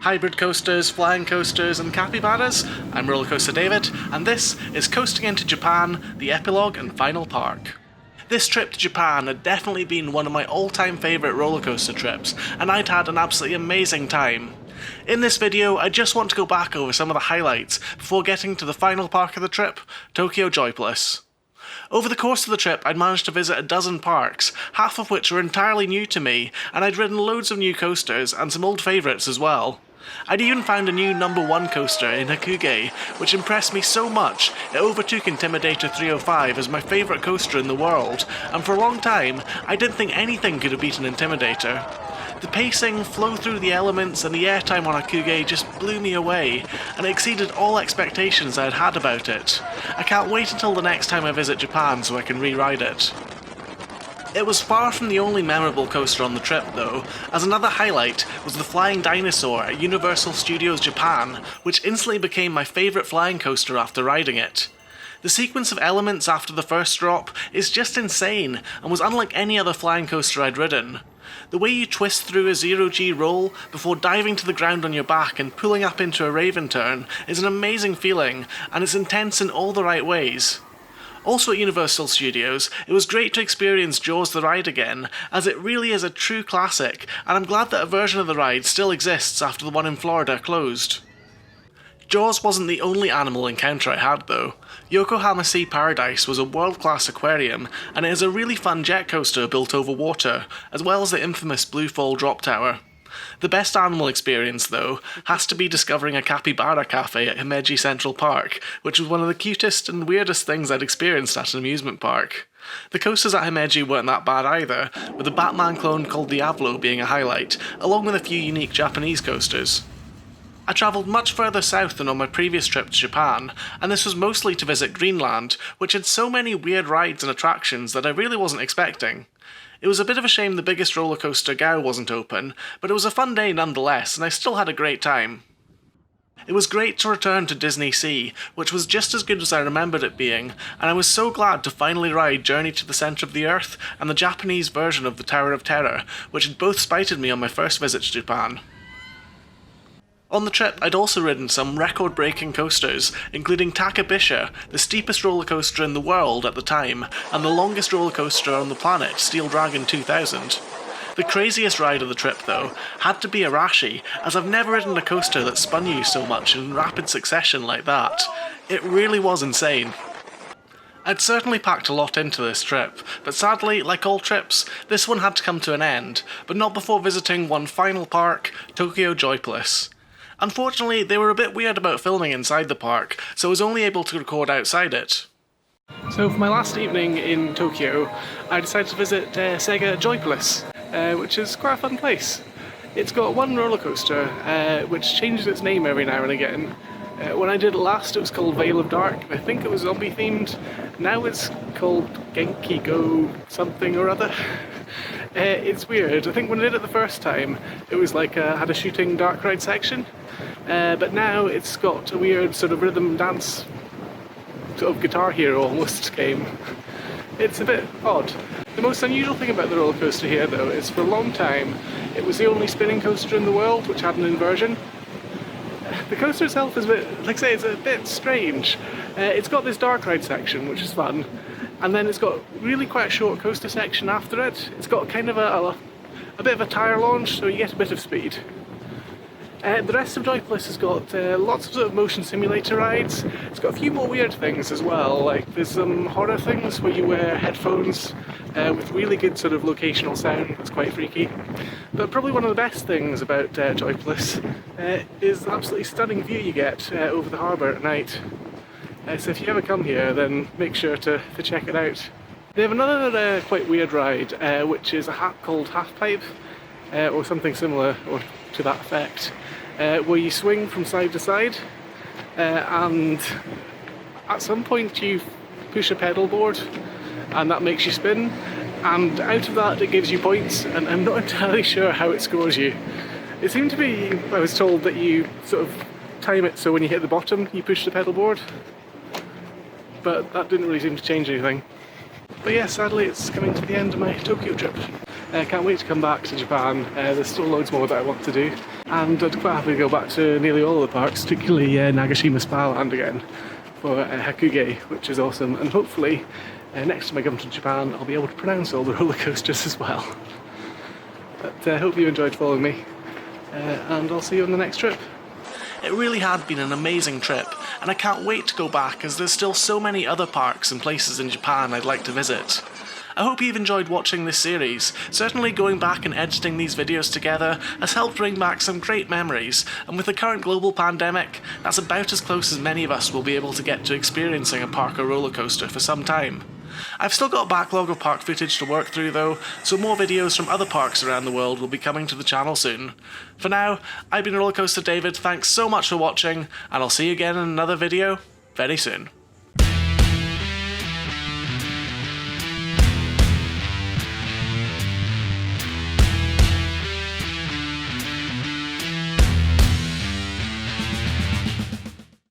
hybrid coasters, flying coasters, and capybaras. I'm Rollercoaster David, and this is Coasting into Japan, the epilogue and final park. This trip to Japan had definitely been one of my all-time favourite rollercoaster trips, and I'd had an absolutely amazing time. In this video, I just want to go back over some of the highlights before getting to the final park of the trip, Tokyo Joypolis. Over the course of the trip, I'd managed to visit a dozen parks, half of which were entirely new to me, and I'd ridden loads of new coasters and some old favourites as well. I'd even found a new #1 coaster in Hakugei, which impressed me so much it overtook Intimidator 305 as my favourite coaster in the world, and for a long time, I didn't think anything could have beaten Intimidator. The pacing, flow through the elements, and the airtime on Hakugei just blew me away, and it exceeded all expectations I had had about it. I can't wait until the next time I visit Japan so I can re-ride it. It was far from the only memorable coaster on the trip though, as another highlight was the Flying Dinosaur at Universal Studios Japan, which instantly became my favourite flying coaster after riding it. The sequence of elements after the first drop is just insane, and was unlike any other flying coaster I'd ridden. The way you twist through a zero-G roll before diving to the ground on your back and pulling up into a Raven turn is an amazing feeling, and it's intense in all the right ways. Also at Universal Studios, it was great to experience Jaws the ride again, as it really is a true classic, and I'm glad that a version of the ride still exists after the one in Florida closed. Jaws wasn't the only animal encounter I had though. Yokohama Sea Paradise was a world-class aquarium, and it is a really fun jet coaster built over water, as well as the infamous Blue Fall Drop Tower. The best animal experience, though, has to be discovering a capybara cafe at Himeji Central Park, which was one of the cutest and weirdest things I'd experienced at an amusement park. The coasters at Himeji weren't that bad either, with a Batman clone called Diablo being a highlight, along with a few unique Japanese coasters. I travelled much further south than on my previous trip to Japan, and this was mostly to visit Greenland, which had so many weird rides and attractions that I really wasn't expecting. It was a bit of a shame the biggest roller coaster, Gao, wasn't open, but it was a fun day nonetheless, and I still had a great time. It was great to return to DisneySea, which was just as good as I remembered it being, and I was so glad to finally ride Journey to the Centre of the Earth and the Japanese version of the Tower of Terror, which had both spited me on my first visit to Japan. On the trip, I'd also ridden some record-breaking coasters, including Takabisha, the steepest roller coaster in the world at the time, and the longest roller coaster on the planet, Steel Dragon 2000. The craziest ride of the trip, though, had to be Arashi, as I've never ridden a coaster that spun you so much in rapid succession like that. It really was insane. I'd certainly packed a lot into this trip, but sadly, like all trips, this one had to come to an end, but not before visiting one final park, Tokyo Joypolis. Unfortunately, they were a bit weird about filming inside the park, so I was only able to record outside it. So for my last evening in Tokyo, I decided to visit Sega Joypolis, which is quite a fun place. It's got one roller coaster, which changes its name every now and again. When I did it last, it was called Veil of Dark, and I think it was zombie themed. Now it's called Genki Go something or other. It's weird. I think when I did it the first time, it was like had a shooting dark ride section, but now it's got a weird sort of rhythm dance, sort of Guitar Hero almost game. It's a bit odd. The most unusual thing about the roller coaster here, though, is for a long time it was the only spinning coaster in the world which had an inversion. The coaster itself is a bit, like I say, it's a bit strange. It's got this dark ride section, which is fun, and then it's got really quite a short coaster section after it. It's got kind of a bit of a tyre launch, so you get a bit of speed. The rest of Joypolis has got lots of sort of motion simulator rides. It's got a few more weird things as well, like there's some horror things where you wear headphones with really good sort of locational sound. It's quite freaky. But probably one of the best things about Joypolis is the absolutely stunning view you get over the harbour at night. So if you ever come here, then make sure to check it out. They have another quite weird ride, which is called Half Pipe, or something similar or to that effect, where you swing from side to side, and at some point you push a pedal board, and that makes you spin, and out of that it gives you points, and I'm not entirely sure how it scores you. It seemed to be, I was told, that you sort of time it so when you hit the bottom you push the pedal board, but that didn't really seem to change anything. But yeah, sadly it's coming to the end of my Tokyo trip. Can't wait to come back to Japan. There's still loads more that I want to do, and I'd quite happily go back to nearly all of the parks, particularly Nagashima Spa Land again for Hakugei, which is awesome, and hopefully next time I come to Japan I'll be able to pronounce all the roller coasters as well. But I hope you enjoyed following me, and I'll see you on the next trip. It really had been an amazing trip, and I can't wait to go back as there's still so many other parks and places in Japan I'd like to visit. I hope you've enjoyed watching this series. Certainly going back and editing these videos together has helped bring back some great memories, and with the current global pandemic, that's about as close as many of us will be able to get to experiencing a park or roller coaster for some time. I've still got a backlog of park footage to work through though, so more videos from other parks around the world will be coming to the channel soon. For now, I've been Rollercoaster David, thanks so much for watching, and I'll see you again in another video very soon.